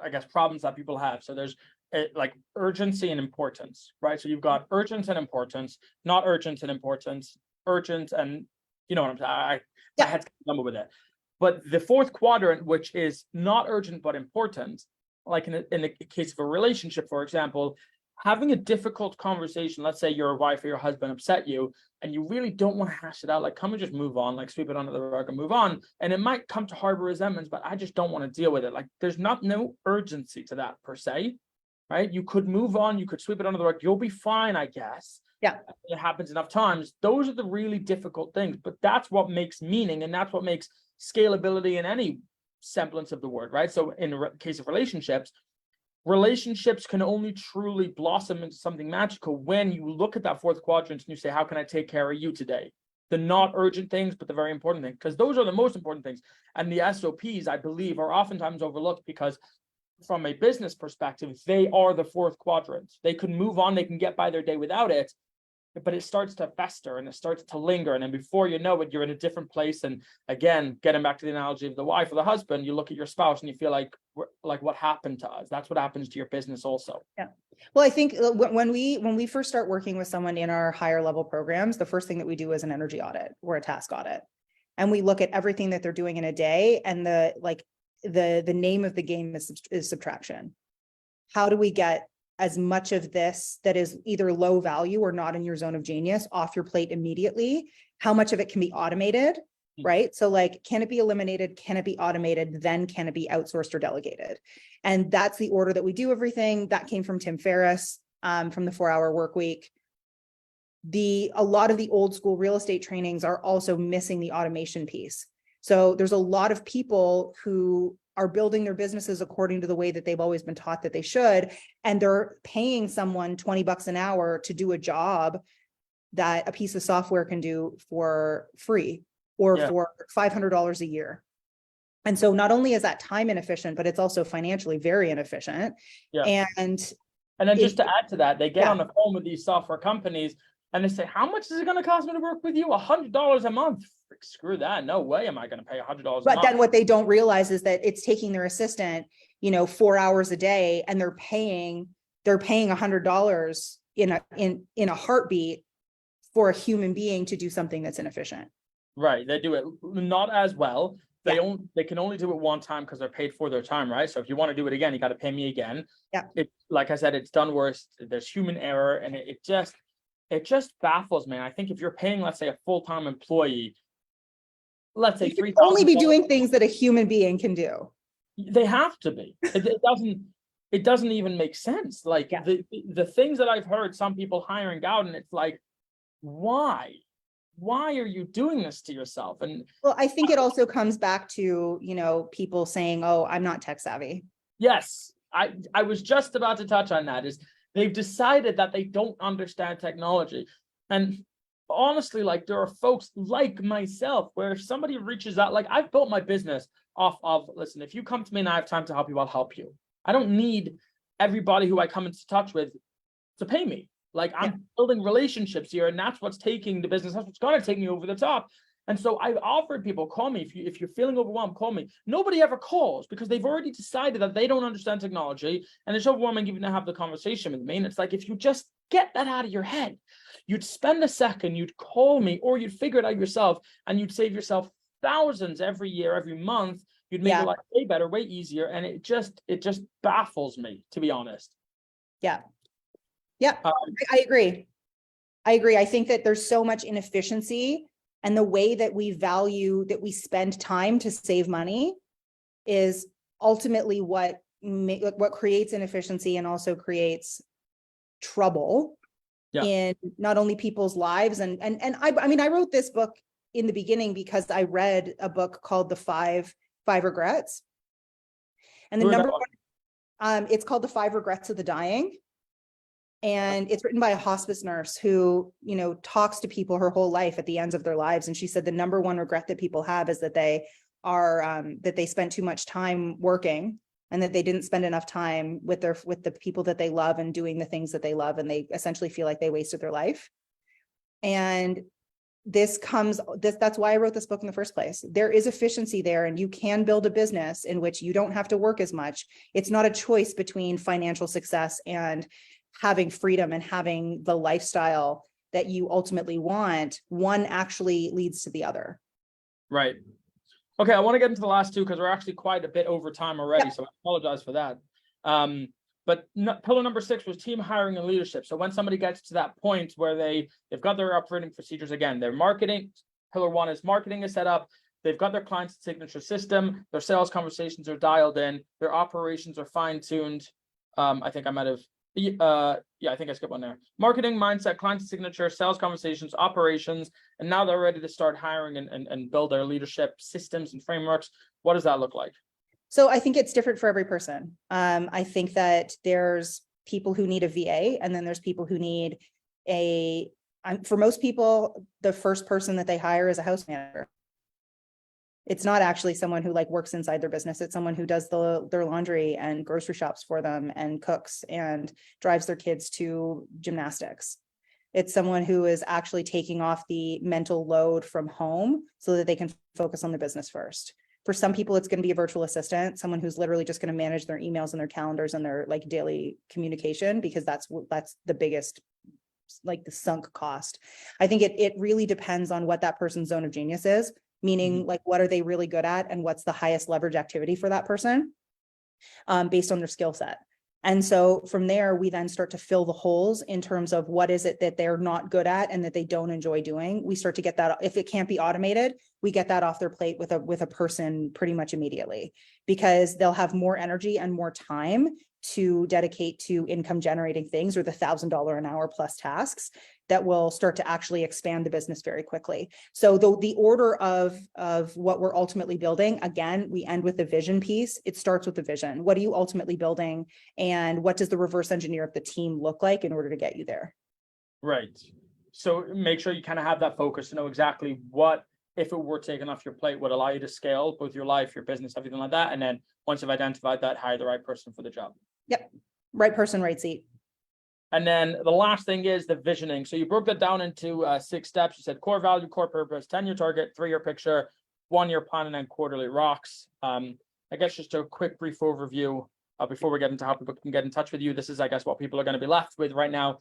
I guess, problems that people have. So there's like urgency and importance, right? So you've got urgent and importance, not urgent and importance, urgent, and you know what I'm saying? I had to number with it. But the fourth quadrant, which is not urgent but important, like in the case of a relationship, for example, having a difficult conversation, let's say your wife or your husband upset you, and you really don't want to hash it out, like, come and just move on, like sweep it under the rug and move on. And it might come to harbor resentments, but I just don't want to deal with it. Like, there's no urgency to that per se, right? You could move on, you could sweep it under the rug, you'll be fine, I guess. Yeah. It happens enough times. Those are the really difficult things, but that's what makes meaning, and that's what makes scalability in any semblance of the word, right? So in the case of relationships can only truly blossom into something magical when you look at that fourth quadrant and you say, how can I take care of you today? the not urgent things, but the very important things, because those are the most important things. And the SOPs, I believe, are oftentimes overlooked because from a business perspective, they are the fourth quadrant. They can move on, they can get by their day without it, but it starts to fester and it starts to linger. And then before you know it, you're in a different place. And again, getting back to the analogy of the wife or the husband, you look at your spouse and you feel like what happened to us? That's what happens to your business also. Yeah. Well, I think when we first start working with someone in our higher level programs, the first thing that we do is an energy audit or a task audit. And we look at everything that they're doing in a day, and the name of the game is subtraction. How do we get as much of this that is either low value or not in your zone of genius off your plate immediately? How much of it can be automated, right? So like, can it be eliminated? Can it be automated? Then can it be outsourced or delegated? And that's the order that we do everything. That came from Tim Ferriss, from the 4-Hour Workweek. A lot of the old school real estate trainings are also missing the automation piece. So there's a lot of people who are building their businesses according to the way that they've always been taught that they should. And they're paying someone $20 an hour to do a job that a piece of software can do for free or for $500 a year. And so not only is that time inefficient, but it's also financially very inefficient. Yeah. And then just to add to that, they get on the phone with these software companies and they say, how much is it going to cost me to work with you? $100 a month. Screw that. No way am I going to pay $100 a month. But then what they don't realize is that it's taking their assistant, 4 hours a day, and they're paying $100 in a heartbeat for a human being to do something that's inefficient. Right. They do it not as well. They can only do it one time because they're paid for their time, right? So if you want to do it again, you got to pay me again. Yeah. Like I said, it's done worse. There's human error, and it just baffles me. I think if you're paying, let's say, a full-time employee, let's say $3,000, only be doing things that a human being can do. They have to be. It doesn't even make sense. Like the things that I've heard some people hiring out, and it's like, why are you doing this to yourself? And well, I think it also comes back to, people saying, oh, I'm not tech savvy. Yes, I was just about to touch on that. Is they've decided that they don't understand technology. And honestly, like, there are folks like myself where if somebody reaches out, like, I've built my business off of, listen, if you come to me and I have time to help you, I'll help you. I don't need everybody who I come into touch with to pay me. Like, I'm building relationships here, and that's what's taking the business. That's what's going to take me over the top. And so I've offered people, call me. If you're feeling overwhelmed, call me. Nobody ever calls because they've already decided that they don't understand technology, and it's overwhelming even to have the conversation with me. And it's like, if you just get that out of your head, you'd spend a second, you'd call me, or you'd figure it out yourself, and you'd save yourself thousands every year, every month. You'd make your life way better, way easier. And it just baffles me, to be honest. Yeah. I agree. I think that there's so much inefficiency, and the way that we value that we spend time to save money is ultimately what creates inefficiency and also creates trouble in not only people's lives. And I wrote this book in the beginning because I read a book called The Five Regrets. And the number one, it's called The 5 Regrets of the Dying. And it's written by a hospice nurse who, talks to people her whole life at the ends of their lives. And she said the number one regret that people have is that they spent too much time working, and that they didn't spend enough time with the people that they love and doing the things that they love. And they essentially feel like they wasted their life. And that's why I wrote this book in the first place. There is efficiency there, and you can build a business in which you don't have to work as much. It's not a choice between financial success and having freedom and having the lifestyle that you ultimately want. One actually leads to the other. Right. Okay, I want to get into the last two because we're actually quite a bit over time already, so I apologize for that. But pillar number 6 was team hiring and leadership. So when somebody gets to that point where they've got their operating procedures, again, their marketing, pillar 1 is marketing is set up, they've got their client's signature system, their sales conversations are dialed in, their operations are fine-tuned. I think I might have, I think I skipped one there. Marketing, mindset, client signature, sales conversations, operations, and now they're ready to start hiring and build their leadership systems and frameworks. What does that look like? So I think it's different for every person. I think that there's people who need a VA, and then there's people who need a for most people, the first person that they hire is a house manager. It's not actually someone who like works inside their business. It's someone who does their laundry and grocery shops for them and cooks and drives their kids to gymnastics. It's someone who is actually taking off the mental load from home so that they can focus on the business first. For some people, it's going to be a virtual assistant, someone who's literally just going to manage their emails and their calendars and their like daily communication, because that's the biggest, like the sunk cost. I think it really depends on what that person's zone of genius is, meaning like what are they really good at and what's the highest leverage activity for that person based on their skill set. And so from there, we then start to fill the holes in terms of what is it that they're not good at and that they don't enjoy doing. We start to get that, if it can't be automated, we get that off their plate with a person pretty much immediately, because they'll have more energy and more time to dedicate to income generating things, or the $1,000 an hour plus tasks that will start to actually expand the business very quickly. So the order of what we're ultimately building, again, we end with the vision piece. It starts with the vision. What are you ultimately building? And what does the reverse engineer of the team look like in order to get you there? Right. So make sure you kind of have that focus to know exactly what, if it were taken off your plate, would allow you to scale both your life, your business, everything like that. And then once you've identified that, hire the right person for the job. Yep. Right person, right seat. And then the last thing is the visioning. So you broke that down into 6 steps. You said core value, core purpose, 10-year target, 3-year picture, 1-year plan, and then quarterly rocks. I guess just a quick brief overview before we get into how people can get in touch with you. This is, I guess, what people are going to be left with right now,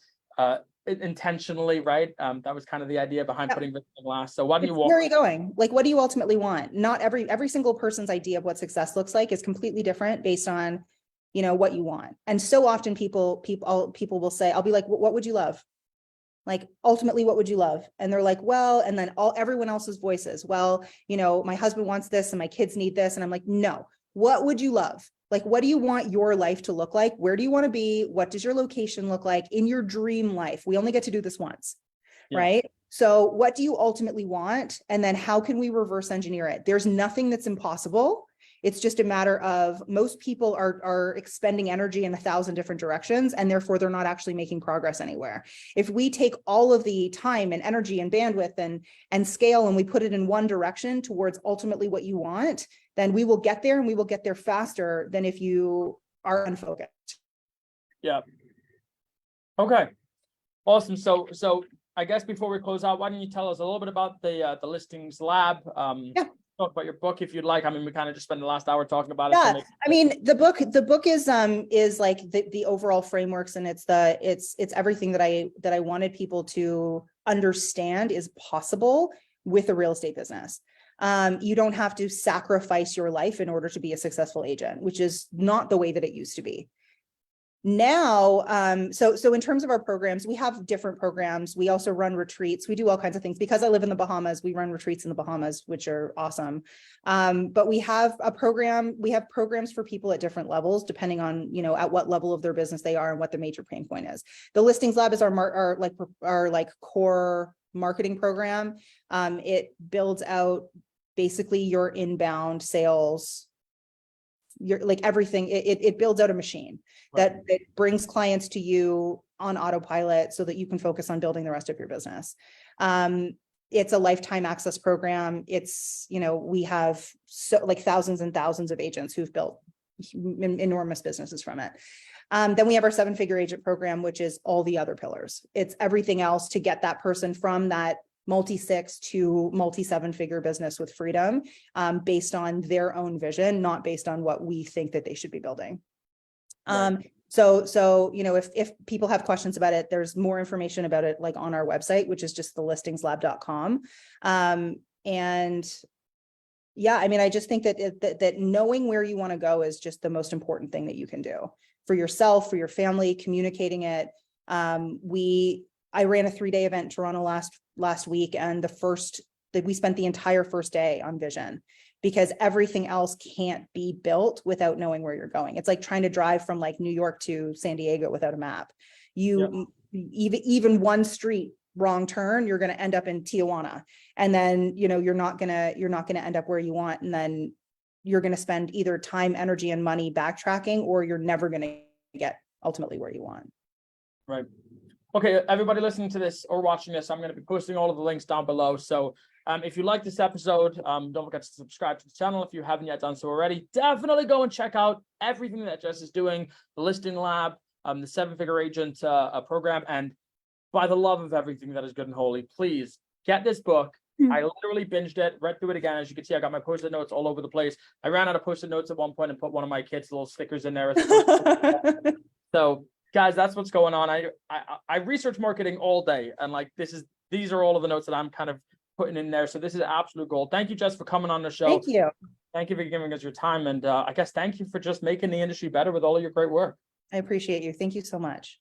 intentionally, right? That was kind of the idea behind putting visioning last. So why don't you walk? Where are you going? Like, what do you ultimately want? Not every single person's idea of what success looks like is completely different based on, you know, what you want. And so often people will say, I'll be like, what would you love? Like, ultimately, what would you love? And they're like, well, and then everyone else's voices. Well, you know, my husband wants this and my kids need this. And I'm like, no, what would you love? Like, what do you want your life to look like? Where do you want to be? What does your location look like in your dream life? We only get to do this once, right? So what do you ultimately want? And then how can we reverse engineer it? There's nothing that's impossible. It's just a matter of most people are expending energy in 1,000 different directions, and therefore they're not actually making progress anywhere. If we take all of the time and energy and bandwidth and scale and we put it in one direction towards ultimately what you want, then we will get there, and we will get there faster than if you are unfocused. Yeah. Okay. Awesome. So I guess before we close out, why don't you tell us a little bit about the listings lab? Talk about your book if you'd like. I mean, we kind of just spent the last hour talking about it. Yeah, so I mean, the book is like the overall frameworks, and it's everything that I wanted people to understand is possible with a real estate business. You don't have to sacrifice your life in order to be a successful agent, which is not the way that it used to be. Now, so in terms of our programs, we have different programs. We also run retreats. We do all kinds of things. Because I live in the Bahamas, we run retreats in the Bahamas, which are awesome. But we have programs for people at different levels, depending on, you know, at what level of their business they are and what the major pain point is. The Listings Lab is our core marketing program. It builds out basically your inbound sales, your like everything. It builds out a machine that brings clients to you on autopilot so that you can focus on building the rest of your business. It's a lifetime access program. It's, you know, we have thousands and thousands of agents who've built enormous businesses from it. Then we have our 7-figure agent program, which is all the other pillars. It's everything else to get that person from that multi-6 to multi-7-figure business with freedom, based on their own vision, not based on what we think that they should be building. So, you know, if people have questions about it, there's more information about it, like on our website, which is just thelistingslab.com. And yeah, I mean, I just think that knowing where you want to go is just the most important thing that you can do for yourself, for your family, communicating it. I ran a 3-day event in Toronto last week, and we spent the entire first day on vision, because everything else can't be built without knowing where you're going. It's like trying to drive from like New York to San Diego without a map. Even one street wrong turn, you're going to end up in Tijuana, and then, you know, you're not going to end up where you want, and then you're going to spend either time, energy, and money backtracking, or you're never going to get ultimately where you want. Right. Okay, everybody listening to this or watching this, I'm going to be posting all of the links down below. So if you like this episode, don't forget to subscribe to the channel if you haven't yet done so already. Definitely go and check out everything that Jess is doing, the Listing Lab, the 7-Figure Agent program, and by the love of everything that is good and holy, please get this book. I literally binged it, read through it again. As you can see, I got my Post-it notes all over the place. I ran out of Post-it notes at one point and put one of my kids' little stickers in there. So guys, that's what's going on. I research marketing all day, and like these are all of the notes that I'm kind of putting in there. So this is absolute gold. Thank you, Jess, for coming on the show. Thank you. Thank you for giving us your time, and I guess thank you for just making the industry better with all of your great work. I appreciate you. Thank you so much.